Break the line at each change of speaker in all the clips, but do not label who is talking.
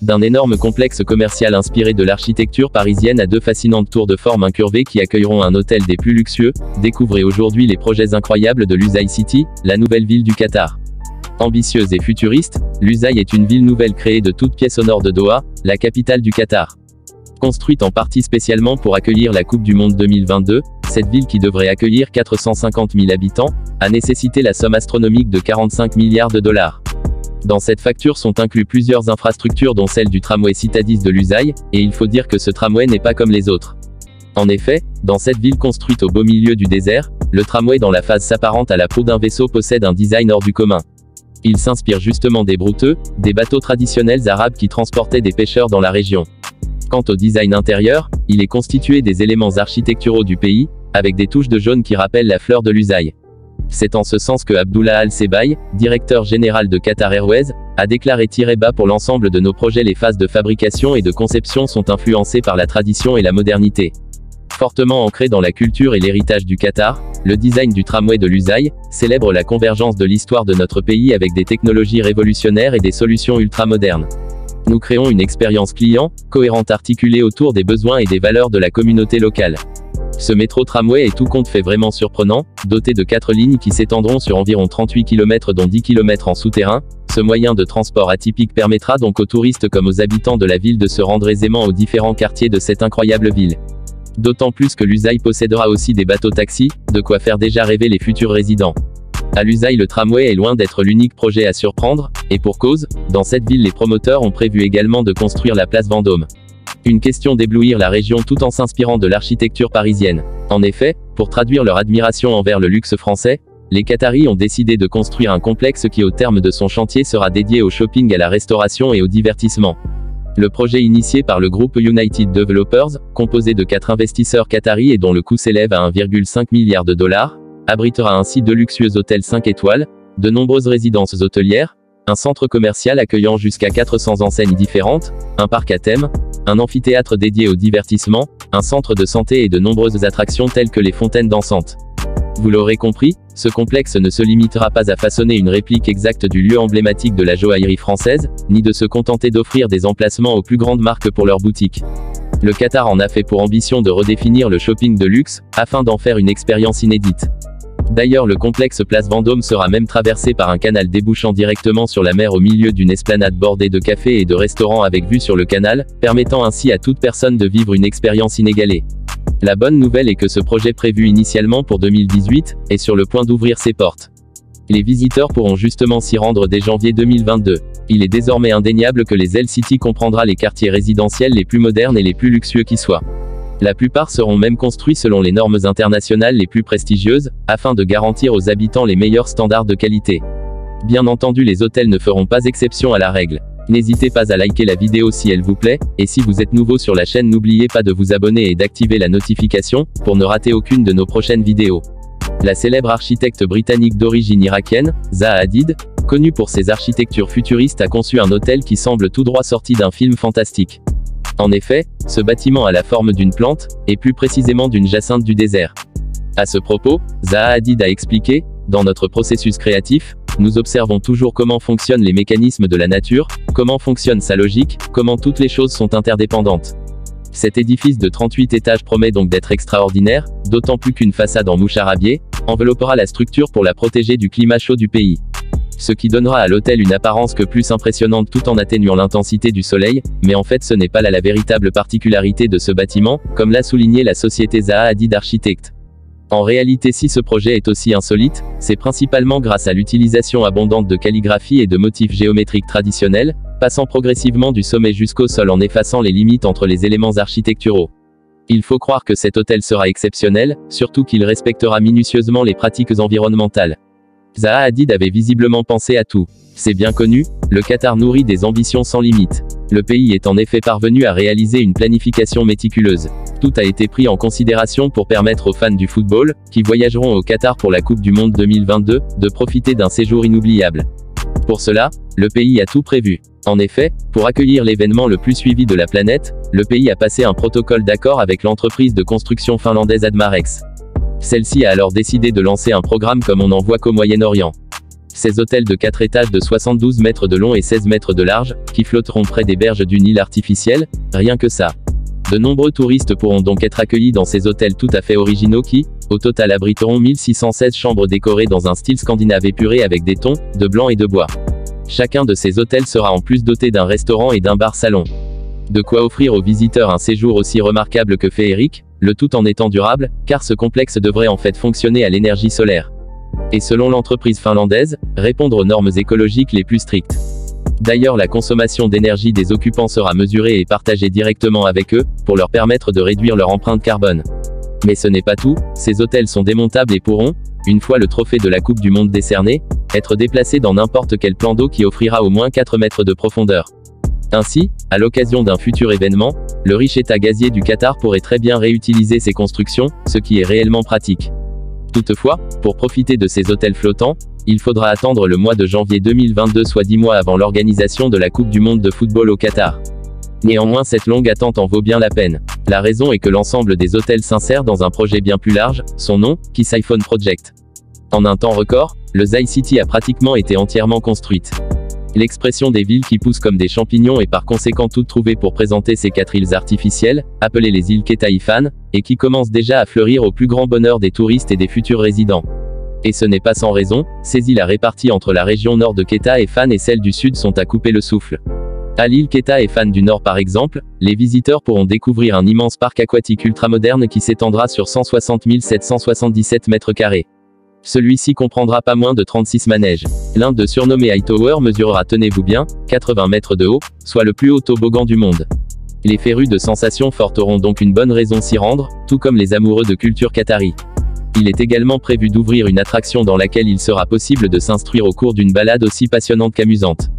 D'un énorme complexe commercial inspiré de l'architecture parisienne à deux fascinantes tours de forme incurvée qui accueilleront un hôtel des plus luxueux, découvrez aujourd'hui les projets incroyables de Lusail City, la nouvelle ville du Qatar. Ambitieuse et futuriste, Lusail est une ville nouvelle créée de toutes pièces au nord de Doha, la capitale du Qatar. Construite en partie spécialement pour accueillir la Coupe du Monde 2022, cette ville qui devrait accueillir 450 000 habitants, a nécessité la somme astronomique de 45 milliards de dollars. Dans cette facture sont inclus plusieurs infrastructures dont celle du tramway Citadis de Lusail, et il faut dire que ce tramway n'est pas comme les autres. En effet, dans cette ville construite au beau milieu du désert, le tramway dans la phase s'apparente à la proue d'un vaisseau possède un design hors du commun. Il s'inspire justement des brouteux, des bateaux traditionnels arabes qui transportaient des pêcheurs dans la région. Quant au design intérieur, il est constitué des éléments architecturaux du pays, avec des touches de jaune qui rappellent la fleur de Lusail. C'est en ce sens que Abdullah Al-Sebaï, directeur général de Qatar Airways, a déclaré « Pour l'ensemble de nos projets, les phases de fabrication et de conception sont influencées par la tradition et la modernité. » Fortement ancré dans la culture et l'héritage du Qatar, le design du tramway de Lusail célèbre la convergence de l'histoire de notre pays avec des technologies révolutionnaires et des solutions ultramodernes. Nous créons une expérience client, cohérente articulée autour des besoins et des valeurs de la communauté locale. Ce métro tramway est tout compte fait vraiment surprenant, doté de 4 lignes qui s'étendront sur environ 38 km dont 10 km en souterrain. Ce moyen de transport atypique permettra donc aux touristes comme aux habitants de la ville de se rendre aisément aux différents quartiers de cette incroyable ville. D'autant plus que Lusail possédera aussi des bateaux-taxis, de quoi faire déjà rêver les futurs résidents. À Lusail, le tramway est loin d'être l'unique projet à surprendre, et pour cause, dans cette ville les promoteurs ont prévu également de construire la place Vendôme. Une question d'éblouir la région tout en s'inspirant de l'architecture parisienne. En effet, pour traduire leur admiration envers le luxe français, les Qataris ont décidé de construire un complexe qui au terme de son chantier sera dédié au shopping, à la restauration et au divertissement. Le projet initié par le groupe United Developers, composé de 4 investisseurs qataris et dont le coût s'élève à 1,5 milliard de dollars, abritera ainsi 2 luxueux hôtels 5 étoiles, de nombreuses résidences hôtelières, un centre commercial accueillant jusqu'à 400 enseignes différentes, un parc à thème, un amphithéâtre dédié au divertissement, un centre de santé et de nombreuses attractions telles que les fontaines dansantes. Vous l'aurez compris, ce complexe ne se limitera pas à façonner une réplique exacte du lieu emblématique de la joaillerie française, ni de se contenter d'offrir des emplacements aux plus grandes marques pour leurs boutiques. Le Qatar en a fait pour ambition de redéfinir le shopping de luxe, afin d'en faire une expérience inédite. D'ailleurs, le complexe Place Vendôme sera même traversé par un canal débouchant directement sur la mer au milieu d'une esplanade bordée de cafés et de restaurants avec vue sur le canal, permettant ainsi à toute personne de vivre une expérience inégalée. La bonne nouvelle est que ce projet prévu initialement pour 2018, est sur le point d'ouvrir ses portes. Les visiteurs pourront justement s'y rendre dès janvier 2022. Il est désormais indéniable que les L-City comprendra les quartiers résidentiels les plus modernes et les plus luxueux qui soient. La plupart seront même construits selon les normes internationales les plus prestigieuses, afin de garantir aux habitants les meilleurs standards de qualité. Bien entendu, les hôtels ne feront pas exception à la règle. N'hésitez pas à liker la vidéo si elle vous plaît, et si vous êtes nouveau sur la chaîne, n'oubliez pas de vous abonner et d'activer la notification, pour ne rater aucune de nos prochaines vidéos. La célèbre architecte britannique d'origine irakienne, Zaha Hadid, connue pour ses architectures futuristes, a conçu un hôtel qui semble tout droit sorti d'un film fantastique. En effet, ce bâtiment a la forme d'une plante, et plus précisément d'une jacinthe du désert. À ce propos, Zaha Hadid a expliqué, « Dans notre processus créatif, nous observons toujours comment fonctionnent les mécanismes de la nature, comment fonctionne sa logique, comment toutes les choses sont interdépendantes. Cet édifice de 38 étages promet donc d'être extraordinaire, d'autant plus qu'une façade en moucharabier enveloppera la structure pour la protéger du climat chaud du pays. Ce qui donnera à l'hôtel une apparence que plus impressionnante tout en atténuant l'intensité du soleil, mais en fait ce n'est pas là la véritable particularité de ce bâtiment, comme l'a souligné la société Zaha Hadid Architectes. En réalité, si ce projet est aussi insolite, c'est principalement grâce à l'utilisation abondante de calligraphie et de motifs géométriques traditionnels, passant progressivement du sommet jusqu'au sol en effaçant les limites entre les éléments architecturaux. Il faut croire que cet hôtel sera exceptionnel, surtout qu'il respectera minutieusement les pratiques environnementales. Zaha Hadid avait visiblement pensé à tout. C'est bien connu, le Qatar nourrit des ambitions sans limite. Le pays est en effet parvenu à réaliser une planification méticuleuse. Tout a été pris en considération pour permettre aux fans du football, qui voyageront au Qatar pour la Coupe du Monde 2022, de profiter d'un séjour inoubliable. Pour cela, le pays a tout prévu. En effet, pour accueillir l'événement le plus suivi de la planète, le pays a passé un protocole d'accord avec l'entreprise de construction finlandaise Admarex. Celle-ci a alors décidé de lancer un programme comme on n'en voit qu'au Moyen-Orient. Ces hôtels de 4 étages de 72 mètres de long et 16 mètres de large, qui flotteront près des berges d'une île artificielle, rien que ça. De nombreux touristes pourront donc être accueillis dans ces hôtels tout à fait originaux qui, au total abriteront 1616 chambres décorées dans un style scandinave épuré avec des tons, de blanc et de bois. Chacun de ces hôtels sera en plus doté d'un restaurant et d'un bar-salon. De quoi offrir aux visiteurs un séjour aussi remarquable que féerique, le tout en étant durable, car ce complexe devrait en fait fonctionner à l'énergie solaire. Et selon l'entreprise finlandaise, répondre aux normes écologiques les plus strictes. D'ailleurs, la consommation d'énergie des occupants sera mesurée et partagée directement avec eux, pour leur permettre de réduire leur empreinte carbone. Mais ce n'est pas tout, ces hôtels sont démontables et pourront, une fois le trophée de la Coupe du Monde décerné, être déplacés dans n'importe quel plan d'eau qui offrira au moins 4 mètres de profondeur. Ainsi, à l'occasion d'un futur événement, le riche État gazier du Qatar pourrait très bien réutiliser ces constructions, ce qui est réellement pratique. Toutefois, pour profiter de ces hôtels flottants, il faudra attendre le mois de janvier 2022, soit 10 mois avant l'organisation de la Coupe du Monde de football au Qatar. Néanmoins, cette longue attente en vaut bien la peine. La raison est que l'ensemble des hôtels s'insère dans un projet bien plus large, son nom, Siphon Project. En un temps record, le Zai City a pratiquement été entièrement construite. L'expression des villes qui poussent comme des champignons est par conséquent toute trouvée pour présenter ces 4 îles artificielles, appelées les îles Keta-Ifan, et qui commencent déjà à fleurir au plus grand bonheur des touristes et des futurs résidents. Et ce n'est pas sans raison, ces îles réparties entre la région nord de Keta-Ifan et celle du sud sont à couper le souffle. À l'île Keta-Ifan du nord par exemple, les visiteurs pourront découvrir un immense parc aquatique ultramoderne qui s'étendra sur 160 777 mètres carrés. Celui-ci comprendra pas moins de 36 manèges. L'un de surnommé Hightower mesurera, tenez-vous bien, 80 mètres de haut, soit le plus haut toboggan du monde. Les férus de sensations fortes auront donc une bonne raison s'y rendre, tout comme les amoureux de culture qatari. Il est également prévu d'ouvrir une attraction dans laquelle il sera possible de s'instruire au cours d'une balade aussi passionnante qu'amusante.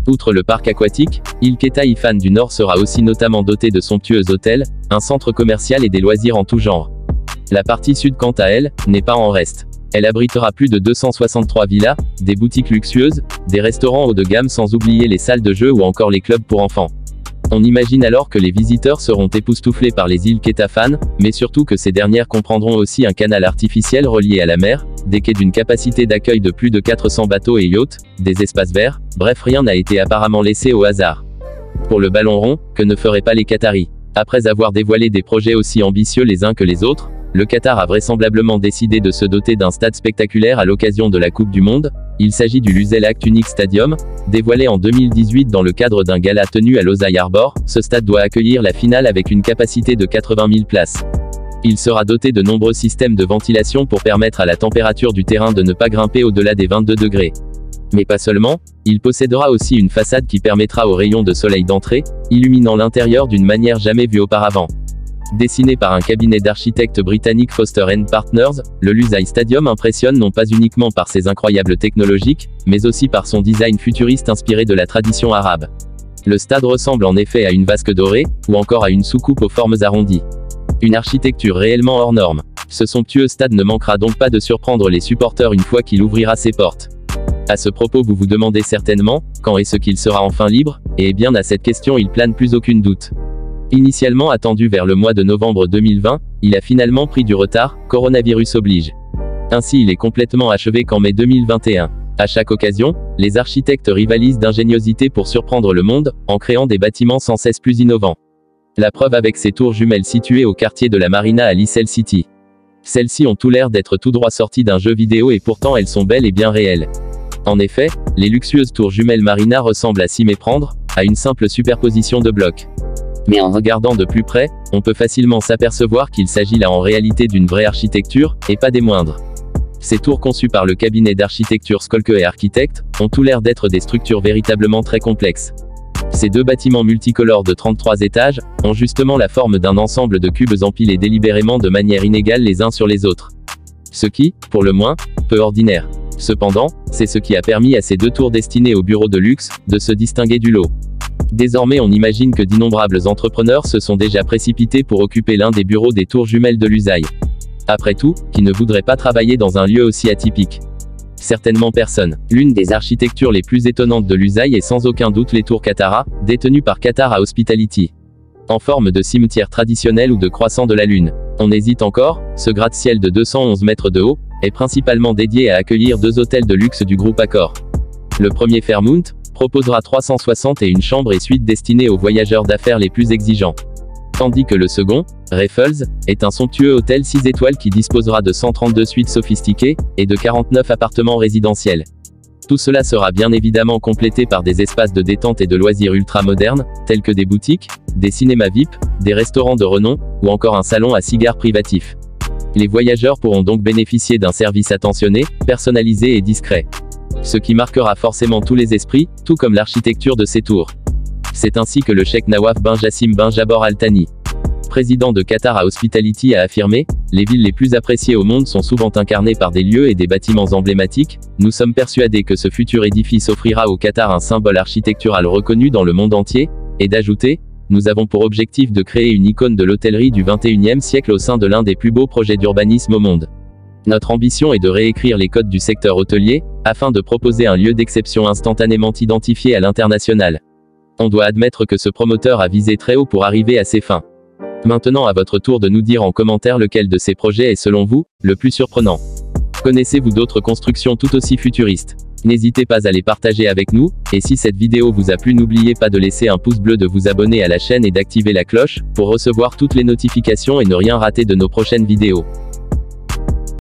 Outre le parc aquatique, l'île Keta-Ifan du Nord sera aussi notamment dotée de somptueux hôtels, un centre commercial et des loisirs en tout genre. La partie sud quant à elle, n'est pas en reste. Elle abritera plus de 263 villas, des boutiques luxueuses, des restaurants haut de gamme sans oublier les salles de jeux ou encore les clubs pour enfants. On imagine alors que les visiteurs seront époustouflés par les îles Keta-Fan, mais surtout que ces dernières comprendront aussi un canal artificiel relié à la mer, des quais d'une capacité d'accueil de plus de 400 bateaux et yachts, des espaces verts, bref, rien n'a été apparemment laissé au hasard. Pour le ballon rond, que ne feraient pas les Qataris? Après avoir dévoilé des projets aussi ambitieux les uns que les autres, le Qatar a vraisemblablement décidé de se doter d'un stade spectaculaire à l'occasion de la Coupe du Monde. Il s'agit du Lusail Actunic Stadium, dévoilé en 2018 dans le cadre d'un gala tenu à Losail Harbor. Ce stade doit accueillir la finale avec une capacité de 80 000 places. Il sera doté de nombreux systèmes de ventilation pour permettre à la température du terrain de ne pas grimper au-delà des 22 degrés. Mais pas seulement, il possédera aussi une façade qui permettra aux rayons de soleil d'entrer, illuminant l'intérieur d'une manière jamais vue auparavant. Dessiné par un cabinet d'architectes britannique Foster & Partners, le Lusail Stadium impressionne non pas uniquement par ses incroyables technologiques, mais aussi par son design futuriste inspiré de la tradition arabe. Le stade ressemble en effet à une vasque dorée, ou encore à une soucoupe aux formes arrondies. Une architecture réellement hors norme. Ce somptueux stade ne manquera donc pas de surprendre les supporters une fois qu'il ouvrira ses portes. À ce propos, vous vous demandez certainement, quand est-ce qu'il sera enfin libre? Et bien à cette question il plane plus aucun doute. Initialement attendu vers le mois de novembre 2020, il a finalement pris du retard, coronavirus oblige. Ainsi il est complètement achevé qu'en mai 2021. À chaque occasion, les architectes rivalisent d'ingéniosité pour surprendre le monde, en créant des bâtiments sans cesse plus innovants. La preuve avec ces tours jumelles situées au quartier de la Marina à Lusail City. Celles-ci ont tout l'air d'être tout droit sorties d'un jeu vidéo et pourtant elles sont belles et bien réelles. En effet, les luxueuses tours jumelles Marina ressemblent à s'y méprendre, à une simple superposition de blocs. Mais en regardant de plus près, on peut facilement s'apercevoir qu'il s'agit là en réalité d'une vraie architecture, et pas des moindres. Ces tours conçues par le cabinet d'architecture Skolke & Architects, ont tout l'air d'être des structures véritablement très complexes. Ces deux bâtiments multicolores de 33 étages, ont justement la forme d'un ensemble de cubes empilés délibérément de manière inégale les uns sur les autres. Ce qui, pour le moins, peu ordinaire. Cependant, c'est ce qui a permis à ces deux tours destinées aux bureaux de luxe, de se distinguer du lot. Désormais on imagine que d'innombrables entrepreneurs se sont déjà précipités pour occuper l'un des bureaux des tours jumelles de Lusail. Après tout, qui ne voudrait pas travailler dans un lieu aussi atypique? Certainement personne. L'une des architectures les plus étonnantes de Lusail est sans aucun doute les tours Katara, détenues par Qatar Hospitality. En forme de cimetière traditionnel ou de croissant de la lune. On hésite encore, ce gratte-ciel de 211 mètres de haut, est principalement dédié à accueillir 2 hôtels de luxe du groupe Accor. Le premier Fairmont proposera 361 chambres et suites destinées aux voyageurs d'affaires les plus exigeants. Tandis que le second, Raffles, est un somptueux hôtel 6 étoiles qui disposera de 132 suites sophistiquées, et de 49 appartements résidentiels. Tout cela sera bien évidemment complété par des espaces de détente et de loisirs ultra-modernes, tels que des boutiques, des cinémas VIP, des restaurants de renom, ou encore un salon à cigares privatif. Les voyageurs pourront donc bénéficier d'un service attentionné, personnalisé et discret. Ce qui marquera forcément tous les esprits, tout comme l'architecture de ces tours. C'est ainsi que le cheikh Nawaf bin Jassim bin Jabor Al Thani, président de Qatar Hospitality, a affirmé « Les villes les plus appréciées au monde sont souvent incarnées par des lieux et des bâtiments emblématiques. Nous sommes persuadés que ce futur édifice offrira au Qatar un symbole architectural reconnu dans le monde entier », et d'ajouter « Nous avons pour objectif de créer une icône de l'hôtellerie du XXIe siècle au sein de l'un des plus beaux projets d'urbanisme au monde. Notre ambition est de réécrire les codes du secteur hôtelier, afin de proposer un lieu d'exception instantanément identifié à l'international. On doit admettre que ce promoteur a visé très haut pour arriver à ses fins. Maintenant à votre tour de nous dire en commentaire lequel de ces projets est selon vous, le plus surprenant. Connaissez-vous d'autres constructions tout aussi futuristes? N'hésitez pas à les partager avec nous, et si cette vidéo vous a plu n'oubliez pas de laisser un pouce bleu, de vous abonner à la chaîne et d'activer la cloche, pour recevoir toutes les notifications et ne rien rater de nos prochaines vidéos.